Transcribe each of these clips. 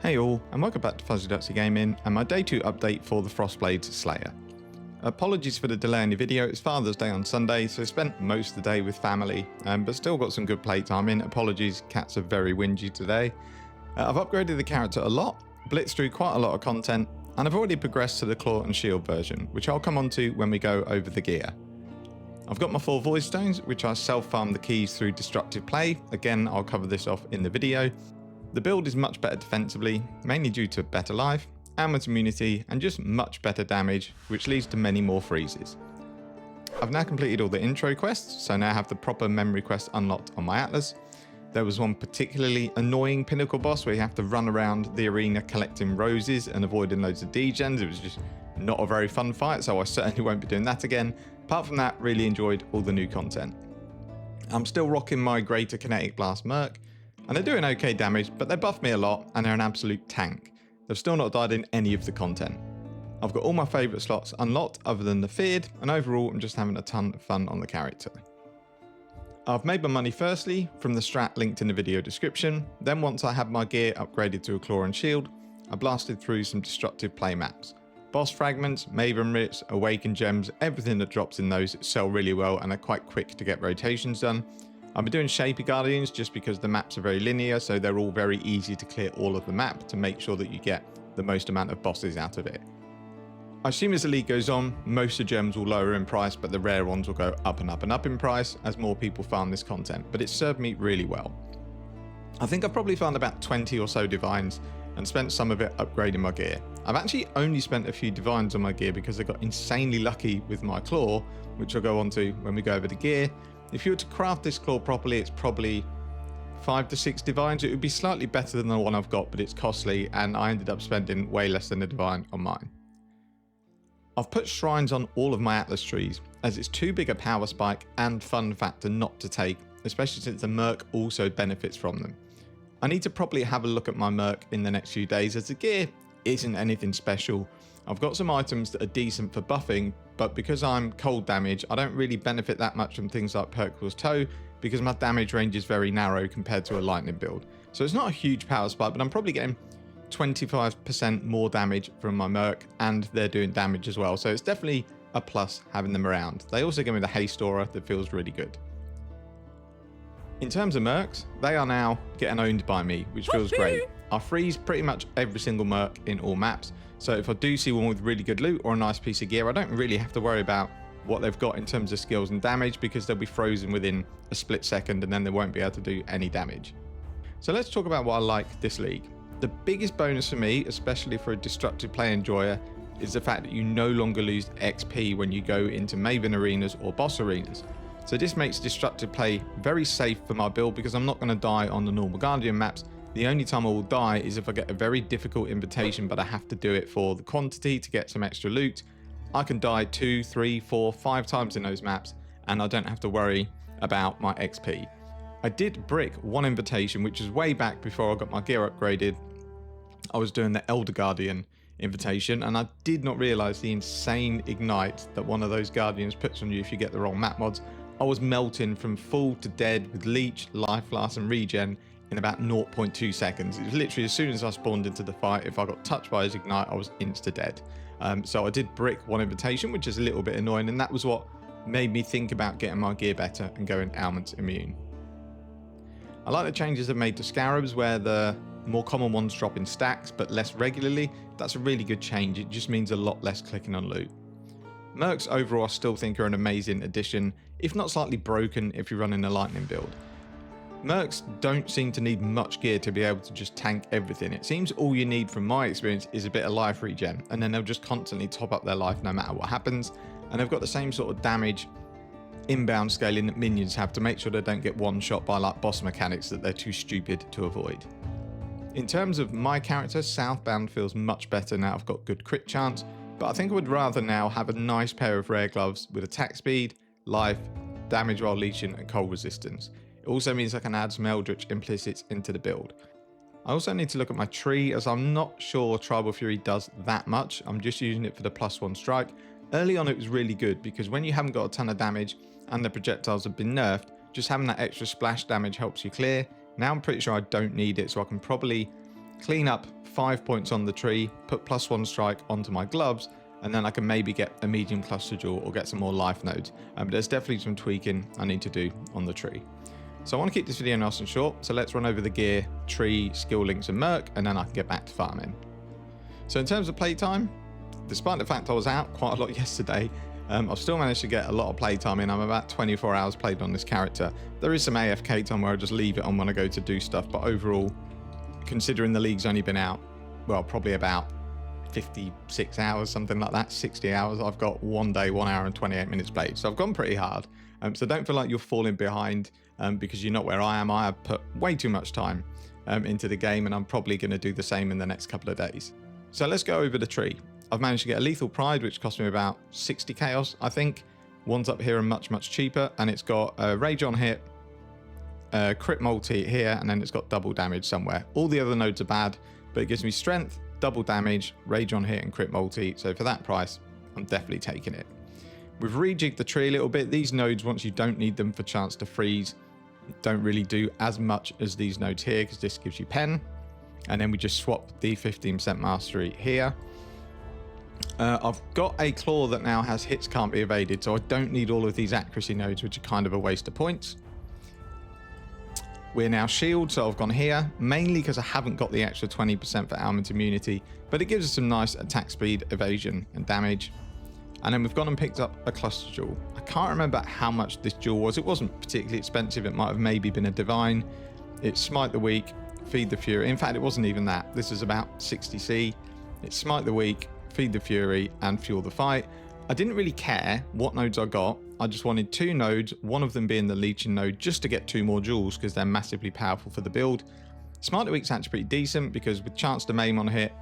Hey all, and welcome back to Fuzzy Ducksy Gaming and my day 2 update for the Frostblade Slayer. Apologies for the delay in the video, it's Father's Day on Sunday, so I spent most of the day with family, but still got some good playtime in. Apologies, cats are very whingy today. I've upgraded the character a lot, blitzed through quite a lot of content, and I've already progressed to the Claw and Shield version, which I'll come on to when we go over the gear. I've got my 4 Void Stones, which I self-farmed the keys through destructive play. Again, I'll cover this off in the video. The build is much better defensively, mainly due to better life, ailment immunity, and just much better damage, which leads to many more freezes. I've now completed all the intro quests, so now I have the proper memory quest unlocked on my Atlas. There was one particularly annoying pinnacle boss where you have to run around the arena collecting roses and avoiding loads of degens. It was just not a very fun fight, so I certainly won't be doing that again. Apart from that, really enjoyed all the new content. I'm still rocking my Greater Kinetic Blast Merc, and they're doing okay damage, but they buff me a lot and they're an absolute tank. They've still not died in any of the content. I've got all my favourite slots unlocked other than the Feared, and overall I'm just having a ton of fun on the character. I've made my money firstly from the strat linked in the video description, then once I had my gear upgraded to a Claw and Shield, I blasted through some destructive play maps. Boss Fragments, Maven Writs, Awakened Gems, everything that drops in those sell really well and are quite quick to get rotations done. I've been doing Shapy Guardians just because the maps are very linear, so they're all very easy to clear all of the map to make sure that you get the most amount of bosses out of it. I assume as the league goes on, most of the gems will lower in price, but the rare ones will go up and up and up in price as more people farm this content, but it's served me really well. I think I've probably found about 20 or so divines and spent some of it upgrading my gear. I've actually only spent a few divines on my gear because I got insanely lucky with my claw, which I'll go on to when we go over the gear. If you were to craft this claw properly, it's probably 5 to 6 divines. It would be slightly better than the one I've got, but it's costly, and I ended up spending way less than a divine on mine. I've put shrines on all of my Atlas trees, as it's too big a power spike and fun factor not to take, especially since the Merc also benefits from them. I need to probably have a look at my Merc in the next few days, as the gear isn't anything special. I've got some items that are decent for buffing, but because I'm cold damage, I don't really benefit that much from things like Hercule's Toe, because my damage range is very narrow compared to a lightning build. So it's not a huge power spike, but I'm probably getting 25% more damage from my Merc, and they're doing damage as well. So it's definitely a plus having them around. They also give me the haste aura that feels really good. In terms of Mercs, they are now getting owned by me, which feels great. I freeze pretty much every single Merc in all maps. So if I do see one with really good loot or a nice piece of gear, I don't really have to worry about what they've got in terms of skills and damage, because they'll be frozen within a split second and then they won't be able to do any damage. So let's talk about what I like this league. The biggest bonus for me, especially for a destructive play enjoyer, is the fact that you no longer lose XP when you go into Maven arenas or boss arenas. So this makes destructive play very safe for my build, because I'm not going to die on the normal Guardian maps. The only time I will die is if I get a very difficult invitation, but I have to do it for the quantity to get some extra loot. I can die 2, 3, 4, 5 times in those maps, and I don't have to worry about my XP. I did brick one invitation, which is way back before I got my gear upgraded. I was doing the Elder Guardian invitation, and I did not realize the insane ignite that one of those Guardians puts on you if you get the wrong map mods. I was melting from full to dead with leech, life loss, and regen in about 0.2 seconds. It was literally as soon as I spawned into the fight, if I got touched by his ignite, I was insta dead. So I did brick one invitation, which is a little bit annoying, and that was what made me think about getting my gear better and going ailment immune. I like the changes they've made to Scarabs, where the more common ones drop in stacks but less regularly. That's a really good change. It just means a lot less clicking on loot. Mercs overall I still think are an amazing addition, if not slightly broken if you're running a lightning build. Mercs don't seem to need much gear to be able to just tank everything. It seems all you need, from my experience, is a bit of life regen, and then they'll just constantly top up their life no matter what happens, and they've got the same sort of damage inbound scaling that minions have to make sure they don't get one shot by like boss mechanics that they're too stupid to avoid. In terms of my character, Southbound feels much better now I've got good crit chance, but I think I would rather now have a nice pair of rare gloves with attack speed, life, damage while leeching, and cold resistance. It also means I can add some Eldritch implicits into the build. I also need to look at my tree, as I'm not sure Tribal Fury does that much. I'm just using it for the +1 strike. Early on it was really good, because when you haven't got a ton of damage and the projectiles have been nerfed, just having that extra splash damage helps you clear. Now I'm pretty sure I don't need it, so I can probably clean up 5 points on the tree, put +1 strike onto my gloves, and then I can maybe get a medium cluster jewel or get some more life nodes. But there's definitely some tweaking I need to do on the tree. So I want to keep this video nice and short, so let's run over the gear, tree, skill links and merc, and then I can get back to farming. So in terms of playtime, despite the fact I was out quite a lot yesterday, I've still managed to get a lot of playtime in. I'm about 24 hours played on this character. There is some AFK time where I just leave it on when I go to do stuff, but overall, considering the league's only been out, well, probably about 56 hours, something like that, 60 hours, I've got 1 day, 1 hour and 28 minutes played. So I've gone pretty hard. So don't feel like you're falling behind because you're not where I am. I have put way too much time into the game, and I'm probably going to do the same in the next couple of days. So let's go over the tree. I've managed to get a lethal pride, which cost me about 60 chaos, I think. Ones up here are much, much cheaper, and it's got a rage on hit, crit multi here, and then it's got double damage somewhere. All the other nodes are bad, but it gives me strength, double damage, rage on hit, and crit multi. So for that price, I'm definitely taking it. We've rejigged the tree a little bit. These nodes, once you don't need them for chance to freeze, don't really do as much as these nodes here, because this gives you pen. And then we just swap the 15% mastery here. I've got a claw that now has hits can't be evaded, so I don't need all of these accuracy nodes, which are kind of a waste of points. We're now shield, so I've gone here, mainly because I haven't got the extra 20% for ailment immunity, but it gives us some nice attack speed, evasion, and damage. And then we've gone and picked up a cluster jewel. I can't remember how much this jewel was. It wasn't particularly expensive. It might have maybe been a divine. It's smite the weak, feed the fury. In fact, it wasn't even that. This is about 60C. It's smite the weak, feed the fury, and fuel the fight. I didn't really care what nodes I got. I just wanted 2 nodes, one of them being the leeching node, just to get 2 more jewels because they're massively powerful for the build. Smite the weak's actually pretty decent because with chance to maim on hit,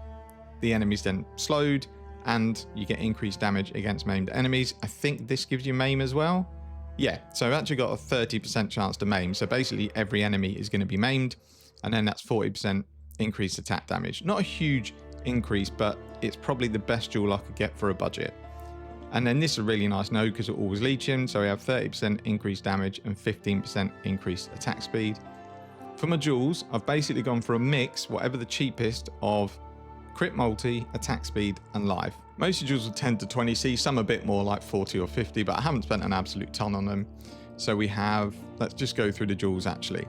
the enemy's then slowed, and you get increased damage against maimed enemies. I think this gives you maim as well. Yeah, so I've actually got a 30% chance to maim. So basically every enemy is going to be maimed, and then that's 40% increased attack damage. Not a huge increase, but it's probably the best jewel I could get for a budget. And then this is a really nice node because it always leeching, so we have 30% increased damage and 15% increased attack speed. For my jewels, I've basically gone for a mix, whatever the cheapest, of crit multi, attack speed, and life. Most of the jewels are 10 to 20C, some a bit more like 40 or 50, but I haven't spent an absolute ton on them. So we have, let's just go through the jewels actually.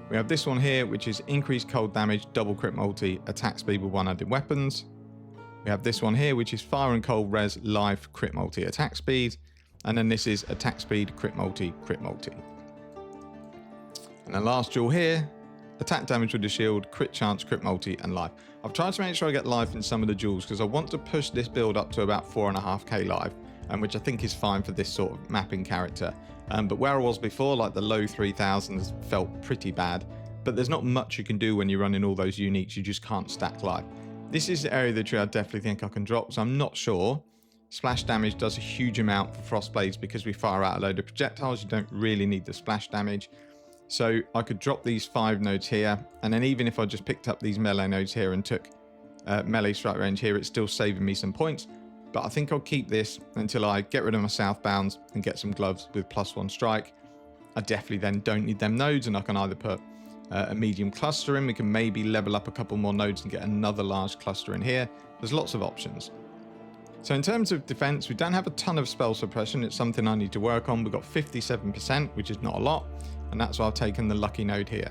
We have this one here, which is increased cold damage, double crit multi, attack speed with one-handed weapons. We have this one here, which is fire and cold res, life, crit multi, attack speed. And then this is attack speed, crit multi, crit multi. And the last jewel here, attack damage with the shield, crit chance, crit multi, and life. I've tried to make sure I get life in some of the jewels because I want to push this build up to about 4.5k life, which I think is fine for this sort of mapping character. But where I was before, like the low 3000s, felt pretty bad. But there's not much you can do when you're running all those uniques. You just can't stack life. This is the area of the tree I definitely think I can drop, so I'm not sure. Splash damage does a huge amount for frost blades because we fire out a load of projectiles. You don't really need the splash damage. So I could drop these 5 nodes here, and then even if I just picked up these melee nodes here and took melee strike range here, it's still saving me some points. But I think I'll keep this until I get rid of my southbounds and get some gloves with +1 strike. I definitely then don't need them nodes, and I can either put a medium cluster in. We can maybe level up a couple more nodes and get another large cluster in here. There's lots of options. So in terms of defense, we don't have a ton of spell suppression. It's something I need to work on. We've got 57%, which is not a lot. And that's why I've taken the lucky node here.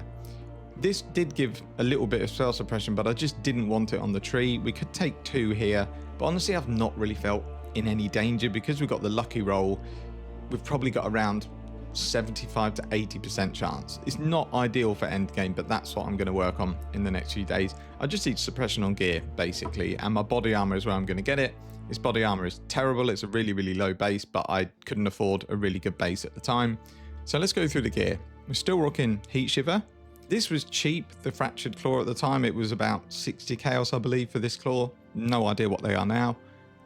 This did give a little bit of spell suppression, but I just didn't want it on the tree. We could take 2 here, but honestly, I've not really felt in any danger because we've got the lucky roll. We've probably got around 75 to 80% chance. It's not ideal for endgame, but that's what I'm going to work on in the next few days. I just need suppression on gear, basically, and my body armor is where I'm going to get it. This body armor is terrible. It's a really, really low base, but I couldn't afford a really good base at the time. So let's go through the gear. We're still rocking Heat Shiver. This was cheap, the Fractured Claw at the time. It was about 60 chaos, I believe, for this claw. No idea what they are now.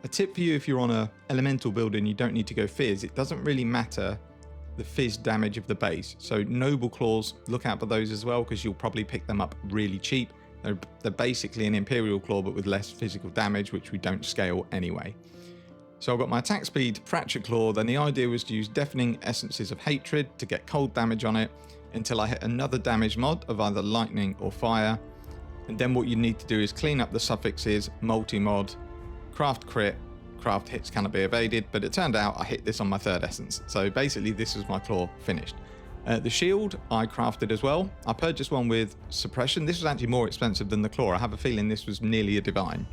A tip for you if you're on a elemental build and you don't need to go fizz, it doesn't really matter the fizz damage of the base. So noble claws, look out for those as well because you'll probably pick them up really cheap. They're basically an Imperial Claw but with less physical damage, which we don't scale anyway. So I've got my attack speed, Fractured Claw, then the idea was to use Deafening Essences of Hatred to get cold damage on it until I hit another damage mod of either lightning or fire. And then what you need to do is clean up the suffixes, multi-mod, craft crit, craft hits cannot be evaded, but it turned out I hit this on my 3rd essence. So basically this was my claw finished. The shield I crafted as well. I purchased one with suppression. This was actually more expensive than the claw. I have a feeling this was nearly a divine.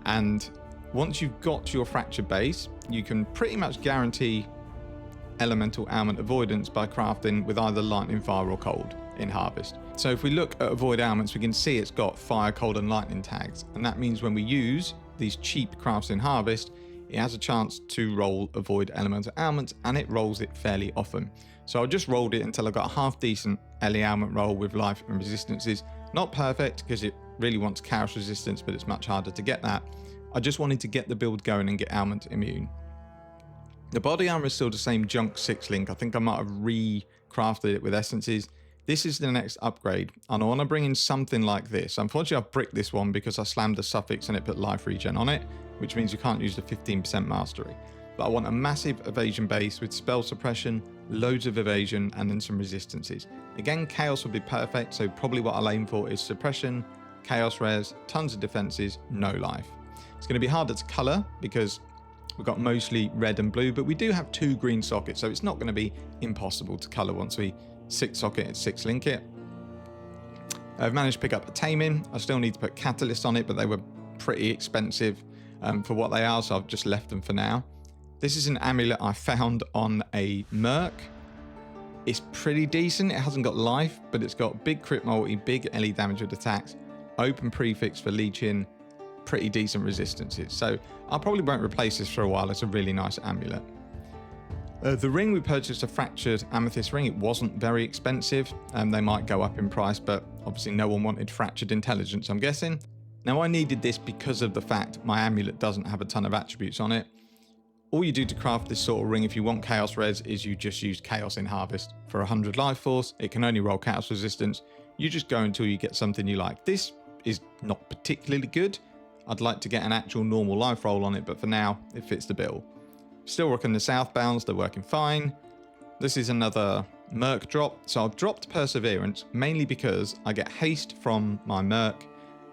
And once you've got your fractured base, you can pretty much guarantee elemental ailment avoidance by crafting with either lightning, fire or cold in harvest. So if we look at avoid ailments, we can see it's got fire, cold and lightning tags. And that means when we use these cheap crafts in harvest, it has a chance to roll avoid elemental ailments, and it rolls it fairly often. So I just rolled it until I got a half decent LE ailment roll with life and resistances. Not perfect because it really wants chaos resistance, but it's much harder to get that. I just wanted to get the build going and get ailment immune. The body armor is still the same junk 6 link. I think I might have recrafted it with essences. This is the next upgrade, and I want to bring in something like this. Unfortunately, I've bricked this one because I slammed the suffix and it put life regen on it, which means you can't use the 15% mastery. But I want a massive evasion base with spell suppression, loads of evasion, and then some resistances. Again, chaos would be perfect, so probably what I'll aim for is suppression, chaos res, tons of defenses, no life. It's going to be harder to color because we've got mostly red and blue, but we do have 2 green sockets, so it's not going to be impossible to color once we 6 socket and 6 link it. I've managed to pick up a taming. I still need to put catalyst on it, but they were pretty expensive for what they are, so I've just left them for now. This is an amulet I found on a merc. It's pretty decent. It hasn't got life, but it's got big crit multi, big LE damage with attacks, open prefix for leeching, pretty decent resistances. So I probably won't replace this for a while. It's a really nice amulet. The ring, we purchased a fractured amethyst ring. It wasn't very expensive. They might go up in price, but obviously no one wanted fractured intelligence, I'm guessing. Now I needed this because of the fact my amulet doesn't have a ton of attributes on it. All you do to craft this sort of ring if you want chaos res is you just use chaos in harvest. For 100 life force, it can only roll chaos resistance. You just go until you get something you like. This is not particularly good. I'd like to get an actual normal life roll on it, but for now, it fits the bill. Still working the southbounds, they're working fine. This is another merc drop. So I've dropped perseverance mainly because I get haste from my merc.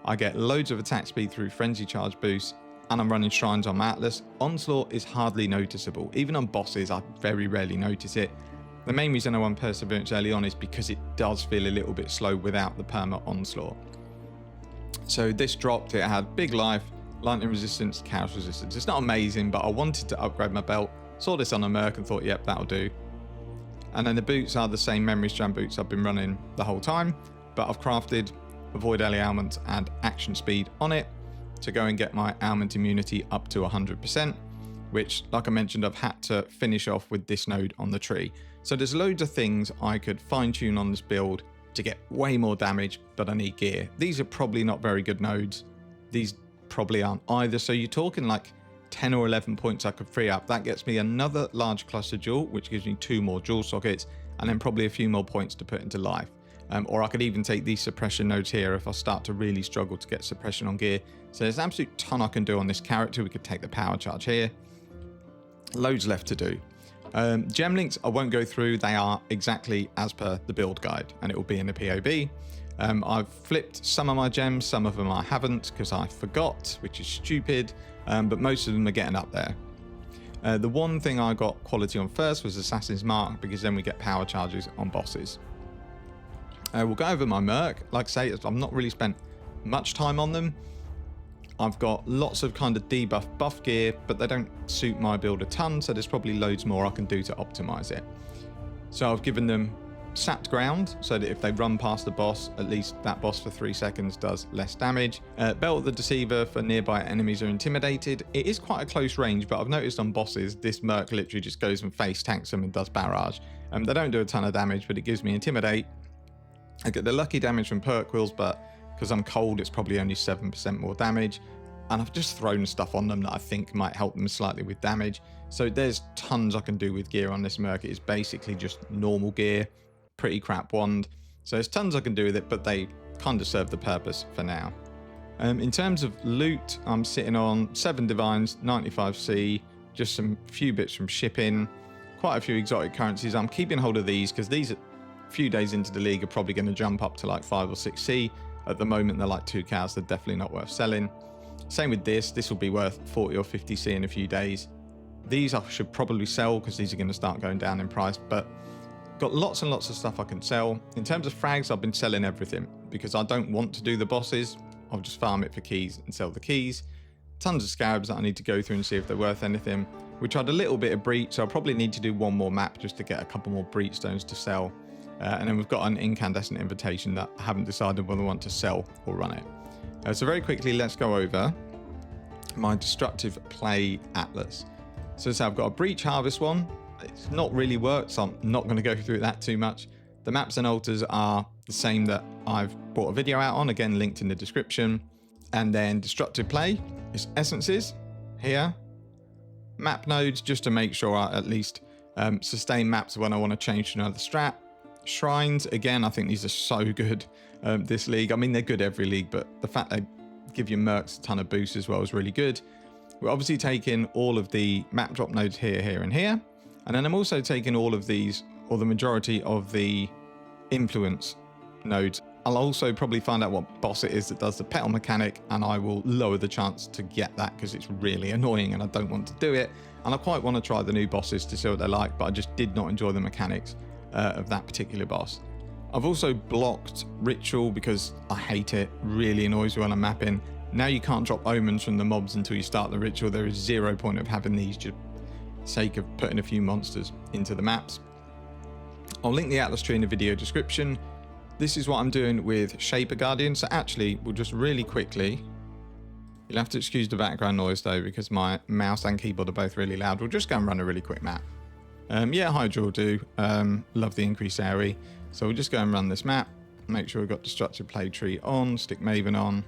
I get loads of attack speed through frenzy charge boosts, and I'm running shrines on my atlas. Onslaught is hardly noticeable. Even on bosses, I very rarely notice it. The main reason I want perseverance early on is because it does feel a little bit slow without the perma onslaught. So this dropped, it had big life, lightning resistance, chaos resistance. It's not amazing, but I wanted to upgrade my belt. Saw this on a merc and thought, yep, that'll do. And then the boots are the same memory strand boots I've been running the whole time, but I've crafted avoid early ailment and action speed on it to go and get my ailment immunity up to 100%, which, like I mentioned, I've had to finish off with this node on the tree. So there's loads of things I could fine tune on this build to get way more damage, but I need gear. These are probably not very good nodes. These probably aren't either. So you're talking like 10 or 11 points I could free up. That gets me another large cluster jewel, which gives me 2 more jewel sockets, and then probably a few more points to put into life. Or I could even take these suppression nodes here if I start to really struggle to get suppression on gear. So there's an absolute ton I can do on this character. We could take the power charge here. Loads left to do. Gem links I won't go through. They are exactly as per the build guide, and it will be in the POB. I've flipped some of my gems, some of them I haven't because I forgot, which is stupid, but most of them are getting up there. The one thing I got quality on first was Assassin's Mark, because then we get power charges on bosses. We'll go over my merc. Like I say, I've not really spent much time on them. I've got lots of kind of debuff buff gear, but they don't suit my build a ton, so there's probably loads more I can do to optimize it. So I've given them sapped ground, so that if they run past the boss, at least that boss for 3 seconds does less damage. Belt of the Deceiver for nearby enemies are intimidated. It is quite a close range, but I've noticed on bosses, this merc literally just goes and face tanks them and does barrage. They don't do a ton of damage, but it gives me intimidate. I get the lucky damage from perk wheels, but because I'm cold, it's probably only 7% more damage. And I've just thrown stuff on them that I think might help them slightly with damage. So there's tons I can do with gear on this merc. It's basically just normal gear, pretty crap wand. So there's tons I can do with it, but they kind of serve the purpose for now. In terms of loot, I'm sitting on 7 divines, 95C, just some few bits from shipping, quite a few exotic currencies. I'm keeping hold of these because these, a few days into the league, are probably going to jump up to like 5 or 6C. At the moment, they're like 2 cows. They're definitely not worth selling. Same with this. This will be worth 40 or 50C in a few days. These I should probably sell because these are going to start going down in price, but got lots and lots of stuff I can sell. In terms of frags, I've been selling everything because I don't want to do the bosses. I'll just farm it for keys and sell the keys. Tons of scarabs that I need to go through and see if they're worth anything. We tried a little bit of breach, so I'll probably need to do one more map just to get a couple more breach stones to sell. And then we've got an incandescent invitation that I haven't decided whether I want to sell or run it. So very quickly, let's go over my destructive play atlas. So I've got a breach harvest one. It's not really worked, so I'm not going to go through that too much. The maps and altars are the same that I've brought a video out on, again linked in the description. And then destructive play is essences here. Map nodes, just to make sure I at least sustain maps when I want to change to another strat. Shrines, again, I think these are so good this league. I mean, they're good every league, but the fact they give you mercs a ton of boosts as well is really good. We're obviously taking all of the map drop nodes here, here, and here. And then I'm also taking all of these, or the majority of the influence nodes. I'll also probably find out what boss it is that does the petal mechanic, and I will lower the chance to get that because it's really annoying and I don't want to do it. And I quite want to try the new bosses to see what they're like, but I just did not enjoy the mechanics of that particular boss. I've also blocked ritual because I hate it. Really annoys me when I'm mapping. Now you can't drop omens from the mobs until you start the ritual. There is zero point of having these just sake of putting a few monsters into the maps. I'll link the Atlas tree in the video description. This is what I'm doing with Shaper Guardian. So actually, we'll just really quickly, you'll have to excuse the background noise though, because my mouse and keyboard are both really loud. We'll just go and run a really quick map. Yeah, Hydra will do. Love the increased AoE. So we'll just go and run this map. Make sure we've got Destructive Play Tree on, stick Maven on.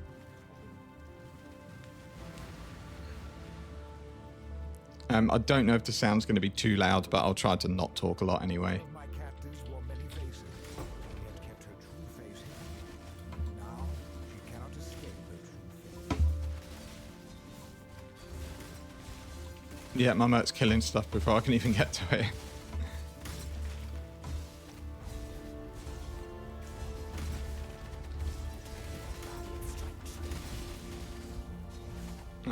I don't know if the sound's going to be too loud, but I'll try to not talk a lot anyway. Yeah, my merc's killing stuff before I can even get to it.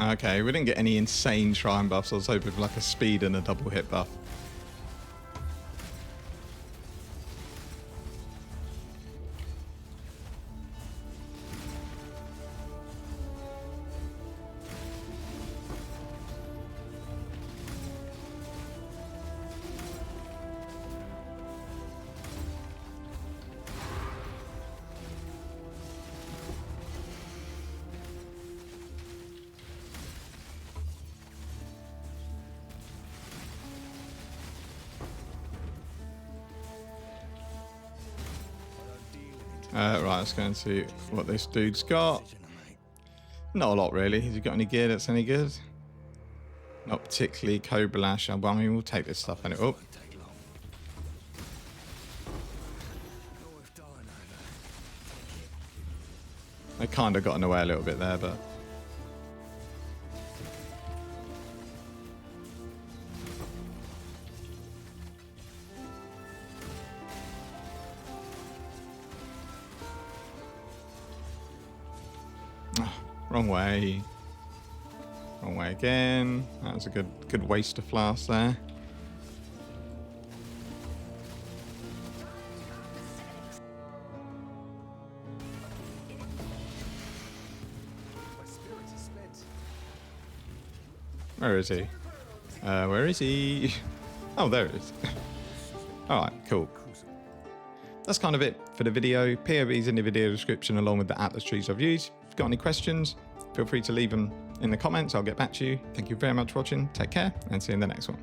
Okay, we didn't get any insane shrine buffs. I was hoping for like a speed and a double hit buff. Right, let's go and see what this dude's got. Not a lot, really. Has he got any gear that's any good? Not particularly. Cobra Lash. I mean, we'll take this stuff and it up. I kind of got in the way a little bit there, but... Wrong way. Wrong way again. That was a good waste of flask there. Where is he? Where is he? Oh, there it is. Alright, cool. That's kind of it for the video. POV's in the video description along with the Atlas trees I've used. If you've got any questions, feel free to leave them in the comments. I'll get back to you. Thank you very much for watching. Take care and see you in the next one.